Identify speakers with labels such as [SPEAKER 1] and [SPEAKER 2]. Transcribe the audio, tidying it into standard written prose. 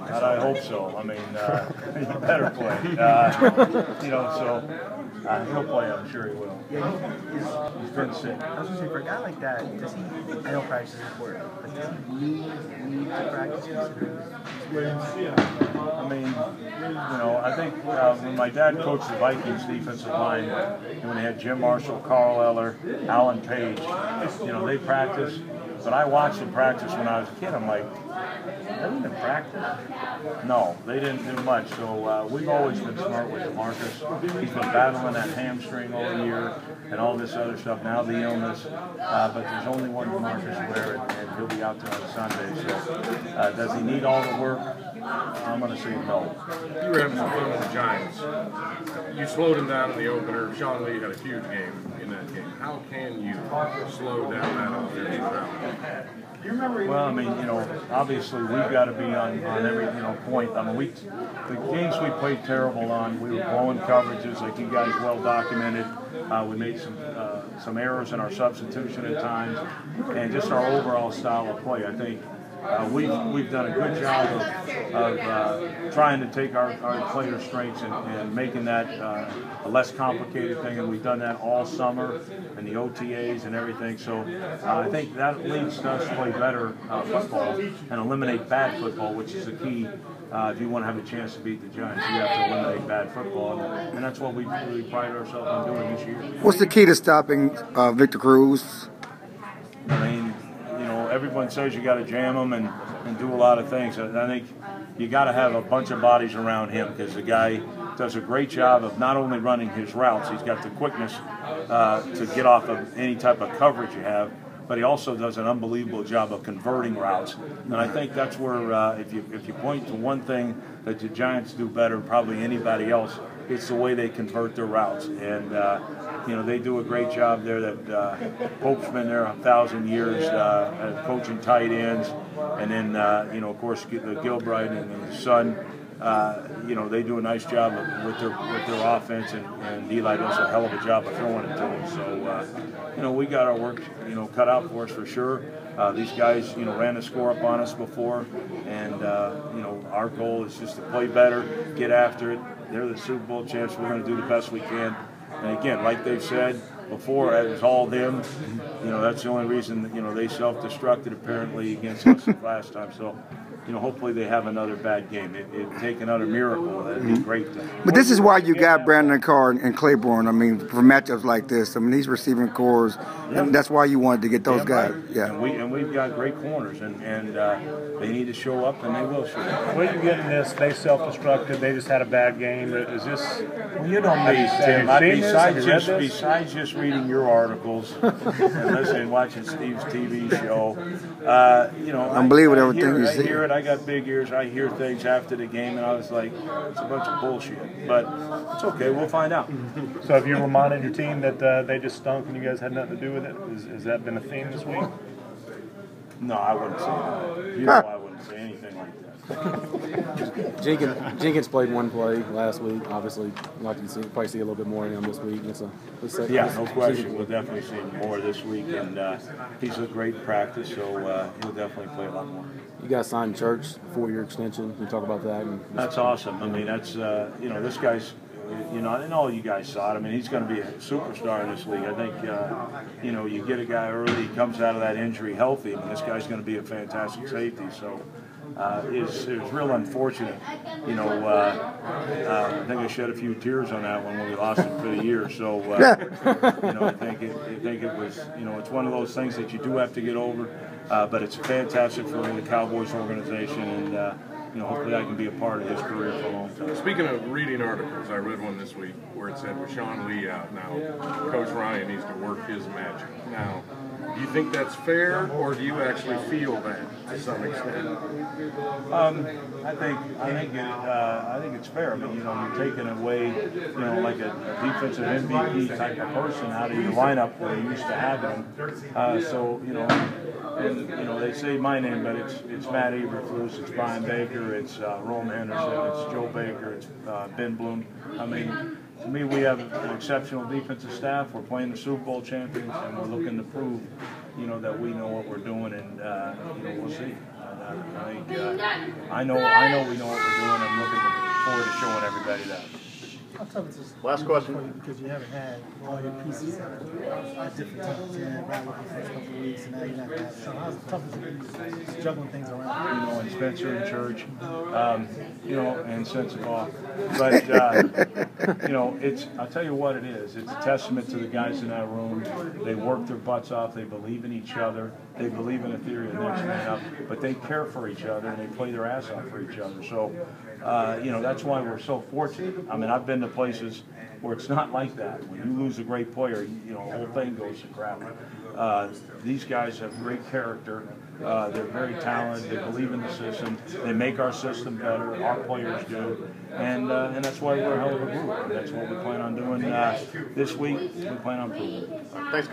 [SPEAKER 1] God, I hope so. I mean, he better play. So he'll play. I'm sure he will.
[SPEAKER 2] Yeah,
[SPEAKER 1] He's been sick.
[SPEAKER 2] I was going to say, for a guy like that, does he, I know practice is important, but does he need to practice
[SPEAKER 1] I mean, I think when my dad coached the Vikings defensive line, when they had Jim Marshall, Carl Eller, Alan Page, they practiced. But I watched them practice when I was a kid. I'm like, they didn't practice? No, they didn't do much. So we've always been smart with DeMarcus. He's been battling that hamstring all year and all this other stuff. Now the illness. But there's only one DeMarcus Ware, and he'll be out there on Sunday. So does he need all the work? I'm going to say no.
[SPEAKER 3] You were having some fun with the Giants. You slowed him down in the opener. Sean Lee had a huge game in that game. How can you slow down that offensive route?
[SPEAKER 1] Well, I mean, obviously we've got to be on every, point. I mean, the games we played terrible on, we were blowing coverages, like you guys well documented. We made some errors in our substitution at times, and just our overall style of play. I think we've done a good job of trying to take our player strengths and making that a less complicated thing, and we've done that all summer and the OTAs and everything. So I think that leads us to play better football and eliminate bad football, which is the key. If you want to have a chance to beat the Giants, you have to eliminate bad football, and that's what we really pride ourselves on doing this year.
[SPEAKER 4] What's the key to stopping Victor Cruz?
[SPEAKER 1] I mean, everyone says you got to jam him and do a lot of things. I think you got to have a bunch of bodies around him because the guy does a great job of not only running his routes, he's got the quickness to get off of any type of coverage you have, but he also does an unbelievable job of converting routes. And I think that's where, if you point to one thing that the Giants do better than probably anybody else, it's the way they convert their routes. And, they do a great job there. That Pope's been there 1,000 years coaching tight ends. And then, of course, Gilbride and his son, they do a nice job with their offense, and Eli does a hell of a job of throwing it to them. So, we got our work, cut out for us for sure. These guys, ran the score up on us before, and, our goal is just to play better, get after it. They're the Super Bowl champs. We're going to do the best we can. And again, like they've said before, it was all them. That's the only reason, they self-destructed apparently against us last time. So, hopefully they have another bad game. It'd take another miracle. That'd be a great thing.
[SPEAKER 4] But this is why you got Brandon Carr and Claiborne. I mean, for matchups like this. I mean, these receiving cores, and that's why you wanted to get those guys.
[SPEAKER 1] Right.
[SPEAKER 4] Yeah.
[SPEAKER 1] And we've got great corners, and they need to show up, and they will show up.
[SPEAKER 5] Where you getting this? They self-destructed. They just had a bad game. Is this?
[SPEAKER 1] Well, you know me, Tim. Besides just reading your articles and listening, watching Steve's TV show,
[SPEAKER 4] I believe with everything you see.
[SPEAKER 1] I hear it. I got big ears. I hear things after the game, and I was like, it's a bunch of bullshit. But it's okay. We'll find out.
[SPEAKER 5] So have you reminded your team that they just stunk and you guys had nothing to do with it? Has that been a theme this week?
[SPEAKER 1] No, I wouldn't say that. I wouldn't say anything like that.
[SPEAKER 6] Jenkins played one play last week. Obviously, like you see, probably see a little bit more of him this week.
[SPEAKER 1] No question. We'll definitely see more this week, and he's a great practice, so he'll definitely play a lot more.
[SPEAKER 6] You guys signed Church, 4-year extension. Can you talk about that?
[SPEAKER 1] That's awesome. I mean, that's this guy's. And all you guys saw it. I mean, he's going to be a superstar in this league. I think, you get a guy early, he comes out of that injury healthy. I mean, this guy's going to be a fantastic safety. So it was real unfortunate. I think I shed a few tears on that one when we lost him for the year. So, I think it was, it's one of those things that you do have to get over. But it's fantastic for the Cowboys organization, and hopefully I can be a part of his career for a long time.
[SPEAKER 3] Speaking of reading articles, I read one this week where it said with Sean Lee out now, Coach Ryan needs to work his magic. Now, do you think that's fair, or do you actually feel that to some extent?
[SPEAKER 1] I think it's fair. I mean, you're taking away, like a defensive MVP type of person out of your lineup where you used to have them. And they say my name, but it's Matt Eberflus, it's Brian Baker, it's Rome Henderson, it's Joe Baker, it's Ben Bloom. I mean, to me, we have an exceptional defensive staff. We're playing the Super Bowl champions, and we're looking to prove, that we know what we're doing, and we'll see. I think I know we know what we're doing. I'm looking forward to showing everybody that.
[SPEAKER 2] How tough is this?
[SPEAKER 7] Last question.
[SPEAKER 2] For you because you haven't had all your pieces at different times. You had Ryan with the first couple of weeks, and now you're not having. So how tough is it for you juggling things around?
[SPEAKER 1] You know, and Spencer in church, you know, and Sensible. But, you know, I'll tell you what it is. It's a testament to the guys in that room. They work their butts off. They believe in each other. They believe in the theory of next man up. But they care for each other, and they play their ass off for each other. So, you know, that's why we're so fortunate. I mean, I've been to places where it's not like that. When you lose a great player, you know, the whole thing goes to crap. These guys have great character. They're very talented. They believe in the system. They make our system better. Our players do, and that's why we're a hell of a group. And that's what we plan on doing this week. We plan on proving.
[SPEAKER 7] Thanks.